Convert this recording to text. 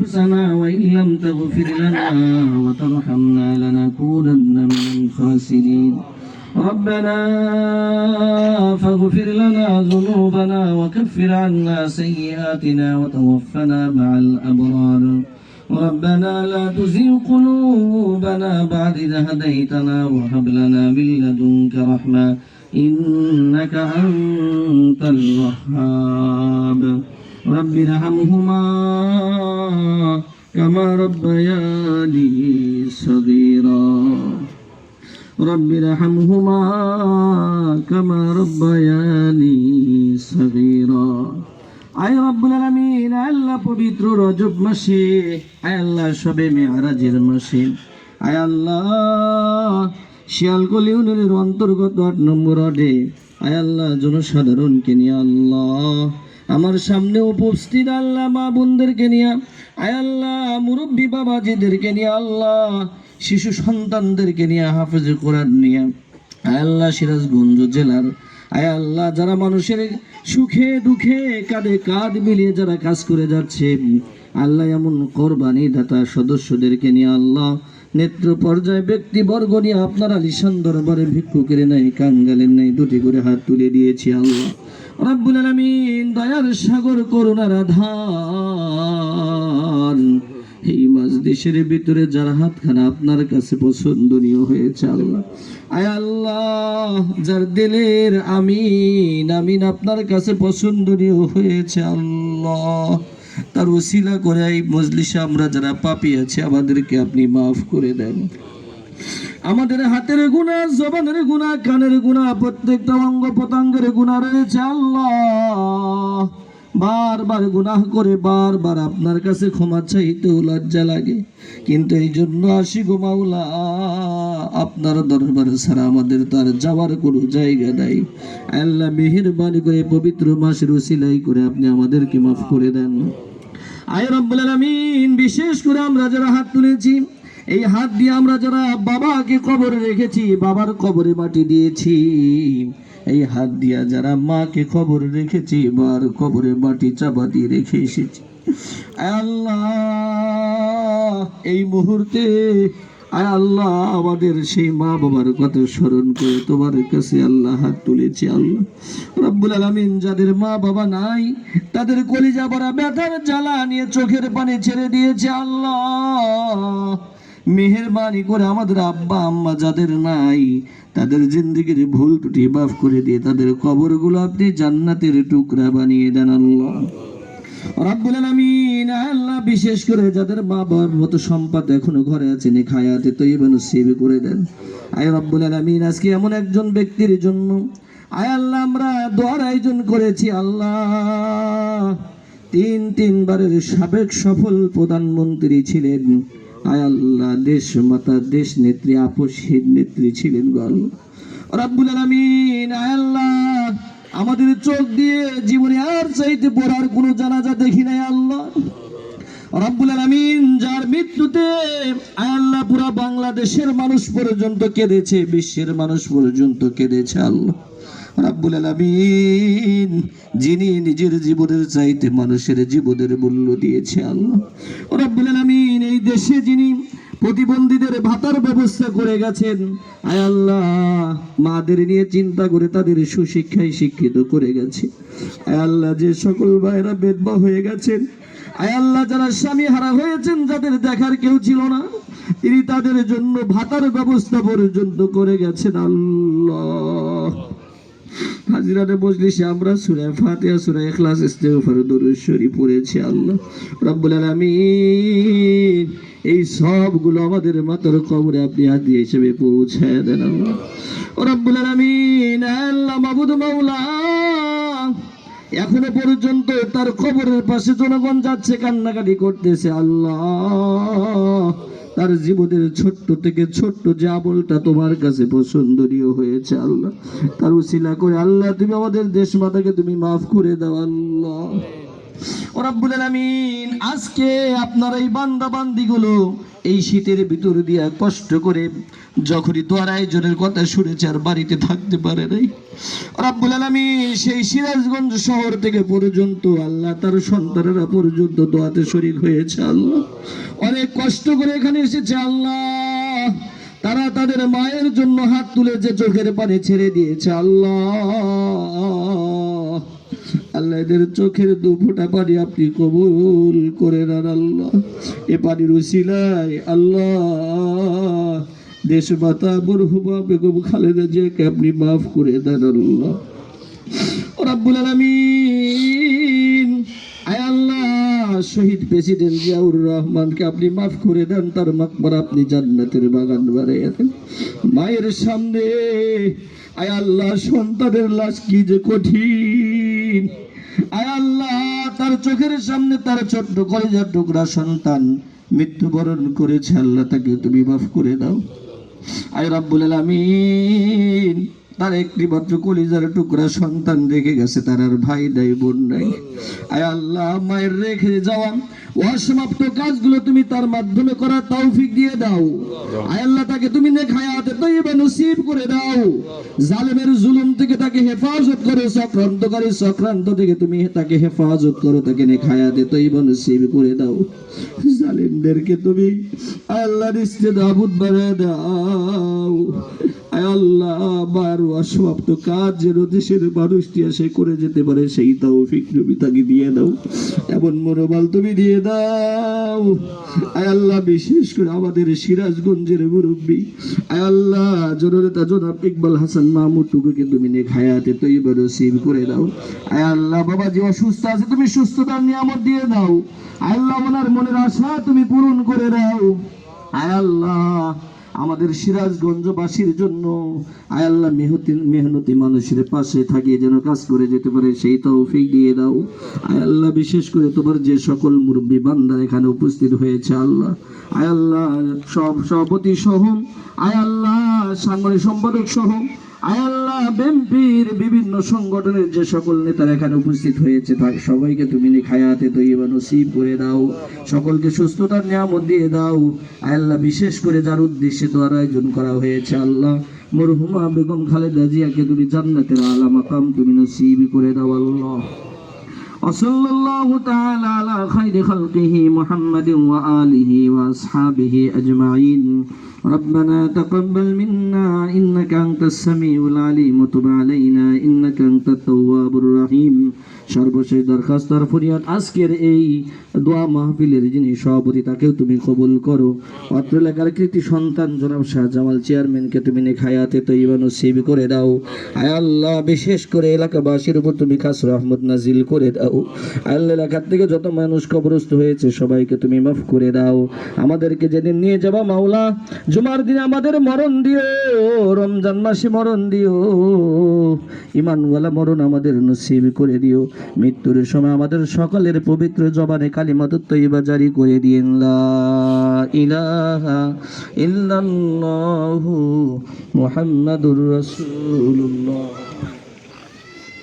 أنفسنا وإن لم تغفر لنا وترحمنا لنكونن من الخاسرين ربنا فاغفر لنا ذنوبنا وكفر عنا سيئاتنا وتوفنا مع الأبرار ربنا لا تزغ قلوبنا بعد إذ هديتنا وهب لنا من لدنك رحمة إنك أنت الوهاب رب ارحمهما كما ربياني صغيرا رب ارحمهما كما ربياني صغيرا আয় রব্বুল আলামিন আল্লাহ পবিত্র রজব মাসে আয় আল্লাহ শবে মেরাজের মাসে আয় আল্লাহ শিয়ালকলি ইউনিয়নের অন্তর্গত ৮ নম্বর ওয়ার্ডে আয় আল্লাহ জনসাধারণকে নিয়ে আল্লাহ আমার সামনে উপস্থিত আল্লাহ মা বোনদেরকে নিয়ে আয় আল্লাহ মুরব্বী বাবাজিদেরকে নিয়ে আল্লাহ শিশু সন্তানদেরকে নিয়ে হাফেজ কোরআন নিয়ে আয় আল্লাহ সিরাজগঞ্জ জেলার আয় আল্লাহ যারা মানুষের সুখে দুঃখে কাঁধে কাঁধ মিলিয়ে যারা কাজ করে যাচ্ছে আল্লাহ এমন কোরবানি দাতা সদস্যদেরকে নিয়ে আল্লাহ নেত্র পর্যায়ে ব্যক্তিবর্গ নিয়ে আপনার আলিশান দরবারে ভিক্ষুকের নাই কাঙ্গালের নাই দুটি করে হাত তুলে দিয়েছি আল্লাহ রব্বুল আলামিন দয়ার সাগর করুণার আধার এই মাজলিসের ভিতরে যার হাতখানা আপনার কাছে পছন্দনীয় হয়েছে আল্লাহ আয় আল্লাহ যার দিলের আমিন আমিন আপনার কাছে পছন্দনীয় হয়েছে আল্লাহ তার ওসিলা করে এই মজলিসে আমরা যারা পাপী আছি আমাদেরকে আপনি মাফ করে দেন আমাদের হাতের গুনাহ জবানের গুনাহ কানের গুনাহ প্রত্যেকটা অঙ্গ প্রত্যঙ্গের গুনাহ রয়েছে আল্লাহ বারবার গুনাহ করে বারবার আপনার কাছে ক্ষমা চাইতেও লজ্জা লাগে কিন্তু এই জন্য আসি গো মাওলা আপনার দরবারে ছাড়া আমাদের তো আর যাওয়ার কোনো জায়গা নাই আল্লাহ মেহেরবানি করে পবিত্র মাসের উসিলাই করে আপনি আমাদেরকে মাফ করে দেন আয় রব্বুল আলামিন বিশেষ করে আমরা যারা হাত তুলেছি এই হাত দিয়ে আমরা যারা বাবাকে কবরে রেখেছি বাবার কবরে মাটি দিয়েছি এই হাত দিয়া যারা মাকে কবরে রেখেছি বার কবরে মাটি চাপা দিয়ে রেখে এসেছি আয় আল্লাহ এই মুহূর্তে আয় আল্লাহ আমাদের সেই মা বাবার কথা স্মরণ করে তোমার কাছে আল্লাহ হাত তুলেছি আল্লাহ রব্বুল আলামিন যাদের মা বাবা নাই তাদের কলিজা ভরা ব্যথার জ্বালা নিয়ে চোখের পানি ছেড়ে দিয়েছে আল্লাহ মেহেরবানি করে আমাদের আব্বা আম্মা যাদের নাই তাদের জিন্দেগির ভুল ত্রুটি মাফ করে দিয়ে তাদের কবরগুলো আপনি জান্নাতের টুকরা বানিয়ে দেন আল্লাহ রব্বুল আলামিন আল্লাহ বিশেষ করে যাদের মা বাবার মতো সম্পদ এখনো ঘরে আছে নি খায়াতে তৈবা নসিব করে দেন আয় রব্বুল আলামিন আজকে এমন একজন ব্যক্তির জন্য আয় আল্লাহ আমরা দোয়ার আয়োজন করেছি আল্লাহ তিনবারের সাবেক সফল প্রধানমন্ত্রী ছিলেন আয় আল্লাহ দেশ মাতা দেশ নেত্রী আপসহীন নেত্রী ছিলেন গো আল্লাহ রব্বুল আলামিন আয় আল্লাহ আমাদের চোখ দিয়ে জীবনে আর চাইতে পড়ার কোনো জানাজা দেখি নাই আল্লাহ রব্বুল আলামিন যার মৃত্যুতে আয় আল্লাহ পুরো বাংলাদেশের মানুষ পর্যন্ত কেঁদেছে বিশ্বের মানুষ পর্যন্ত কেঁদেছে আল্লাহ রব্বুল আলামিন যিনি নিজের জীবনের চাইতে মানুষের জীবনের মূল্য দিয়েছে আল্লাহ রব্বুল আলামিন এই দেশে যিনি প্রতিবন্ধীদের ভাতার ব্যবস্থা করে গেছেন আয় আল্লাহ মাদের নিয়ে চিন্তা করে তাদের সুশিক্ষায় শিক্ষিত করে গেছে আয় আল্লাহ যে সকল ভাইরা বিধবা হয়ে গেছেন আয় আল্লাহ যারা স্বামী হারা হয়েছেন যাদের দেখার কেউ ছিল না তিনি তাদের জন্য ভাতার ব্যবস্থা পর্যন্ত করে গেছেন আল্লাহ হাজিরাতে মজলিসে আমরা সূরা ফাতিহা সূরা ইখলাস ইস্তিগফার দরুদ শরীফ পড়েছি আল্লাহ রব্বুল আলামিন এই সবগুলো আমাদের মাতার কবরে আপনি হাদিয়া হিসেবে পৌঁছায় দেন আল্লাহ রব্বুল আলামিন আল্লাহ মাবুদ মাওলা এখনো পর্যন্ত তার কবরের পাশে জনগণ যাচ্ছে কান্নাকাটি করতেছে আল্লাহ তার জীবনের ছোট্ট থেকে ছোট্ট যে আমলটা তোমার কাছে পছন্দনীয় হয়েছে আল্লাহ তার উসিলা করে আল্লাহ তুমি আমাদের দেশ মাতাকে তুমি মাফ করে দাও আল্লাহ ও রব্বুল আলামিন, আজকে আপনার এই বান্দা বান্দিগুলো এই শীতের ভিতর দিয়া কষ্ট করে যখনই দোয়ার আয়োজনের কথা শুনেছে আর বাড়িতে থাকতে পারে নাই। রব্বুল আলামিন, সেই সিরাজগঞ্জ শহর থেকে পর্যন্ত আল্লাহ তার সন্তানেরা পর্যন্ত দোয়াতে শরীক হয়েছে। আল্লাহ অনেক কষ্ট করে এখানে এসেছে। আল্লাহ তারা তাদের মায়ের জন্য হাত তুলে যে চোখের পানি ছেড়ে দিয়েছে। আল্লাহ আল্লাহ এদের চোখের দু ফোঁটা পানি আপনি কবুল করে নেন। আল্লাহ এ পানির উসিলায় আল্লাহ দেশ মাতা মরহুমা বেগম খালেদা জিয়াকে আপনি মাফ করে দেন। আল্লাহ রাব্বুল আলামিন, আয় আল্লাহ শহীদ প্রেসিডেন্ট জিয়াউর রহমানকে আপনি মাফ করে দেন, তার মাকবার আপনি জান্নাতের বাগান বানাইয়া দেন। মায়ের সামনে আয় আল্লাহ সন্তানের লাশ কি যে কঠিন। আয় আল্লাহ তার চোখের সামনে তার ছোট্ট কলেজার টুকরা সন্তান মৃত্যুবরণ করেছে। আল্লাহ তাকে তুমি মাফ করে দাও। আয় রাব্বুল আলামিন, তার একটি মাত্র কলিজার টুকরা সন্তান রেখে গেছে, তার আর ভাই নাই বোন নাই। আয় আল্লাহ মায়ের রেখে যাওয়া অসমাপ্ত কাজগুলো তুমি তার মাধ্যমে করার তৌফিক দিয়ে দাও। আয় আল্লাহ তাকে তুমি নেক হায়াতে তয়্যিবা নসিব করে দাও। জালেমের জুলুম থেকে তাকে হেফাজত করো, চক্রান্তকারী চক্রান্ত থেকে তুমি তাকে হেফাজত করো, তাকে নেক হায়াতে তয়্যিবা নসিব করে দাও। জালেমদেরকে তুমি আয় আল্লাহ রিস্তে নাবুদ বানায় দাও। আয় আল্লাহ বার অসমাপ্ত কাজ যেন দেশের মানুষটি আসে করে যেতে পারে সেই তৌফিক তুমি তাকে দিয়ে দাও, এমন মনোবল তুমি দিয়ে দাও। আয় আল্লাহ বিশেষ করে আমাদের সিরাজগঞ্জের মুরব্বী আয় আল্লাহ জননেতা জনাব ইকবাল হাসান মাহমুদ টুকুকে তুমি নেক হায়াতে তয়্যিবা নসিব করে দাও। আয় আল্লাহ বাবাজি অসুস্থ আছে, তুমি সুস্থতার নিয়ামত দিয়ে দাও। আয় আল্লাহ ওনার মনের আশা তুমি পূরণ করে দাও। আয় আল্লাহ আমাদের সিরাজগঞ্জবাসীর জন্য আয় আল্লাহ মেহনতি মানুষের পাশে থাকিয়ে যেন কাজ করে যেতে পারে সেই তৌফিক দিয়ে দাও। আয় আল্লাহ বিশেষ করে তোমার যে সকল মুরব্বী বান্দা এখানে উপস্থিত হয়েছে আল্লাহ, আয় আল্লাহ সব সভাপতি সহ আয় আল্লাহ সাংগঠনিক সম্পাদক সহ আয় আল্লাহ বিএনপির বিভিন্ন সংগঠনের যে সকল নেতারা এখানে উপস্থিত হয়েছে তার সবাইকে তুমি নেক হায়াতে তয়্যিবা নসিব করে দাও, সকলকে সুস্থতার নিয়ামত দিয়ে দাও। আয় আল্লাহ বিশেষ করে যার উদ্দেশ্যে দোয়ার আয়োজন করা হয়েছে আল্লাহ মরহুমা বেগম খালেদা জিয়াকে তুমি জান্নাতের আলা মাকাম তুমি নসিব করে দাও। আল্লাহ وصلى الله تعالى على خير خلقه محمد وآله وأصحابه أجمعين. ربنا تقبل منا إنك أنت السميع العليم وتب علينا إنك أنت التواب الرحيم. সর্বশেষ দরখাস্ত আর ফরিয়াদ আজকের এই দোয়া মাহফিলের যিনি সভাপতি তাকেও তুমি কবুল করো। অত্র এলাকার কৃতি সন্তান জনাব শাহজামাল চেয়ারম্যানকে তুমি নেক হায়াতে তয়্যিবা নসিব করে দাও। আয় আল্লাহ বিশেষ করে এলাকাবাসীর উপর তুমি খাস রহমত নাজিল করে দাও। আল্লাহ এলাকার থেকে যত মানুষ কবরস্থ হয়েছে সবাইকে তুমি মাফ করে দাও। আমাদেরকে যেদিন নিয়ে যাবা মাওলা জুমার দিনে আমাদের মরণ দিও, রমজান মাসে মরণ দিও, ইমানওয়ালা মরণ আমাদের নসিব করে দিও। মৃত্যুর সময় আমাদের সকলের পবিত্র জবানে কালিমাতুত তয়্যিবা জারি করে দিয়েন, লা ইলাহা ইল্লাল্লাহু মুহাম্মাদুর রাসূলুল্লাহ।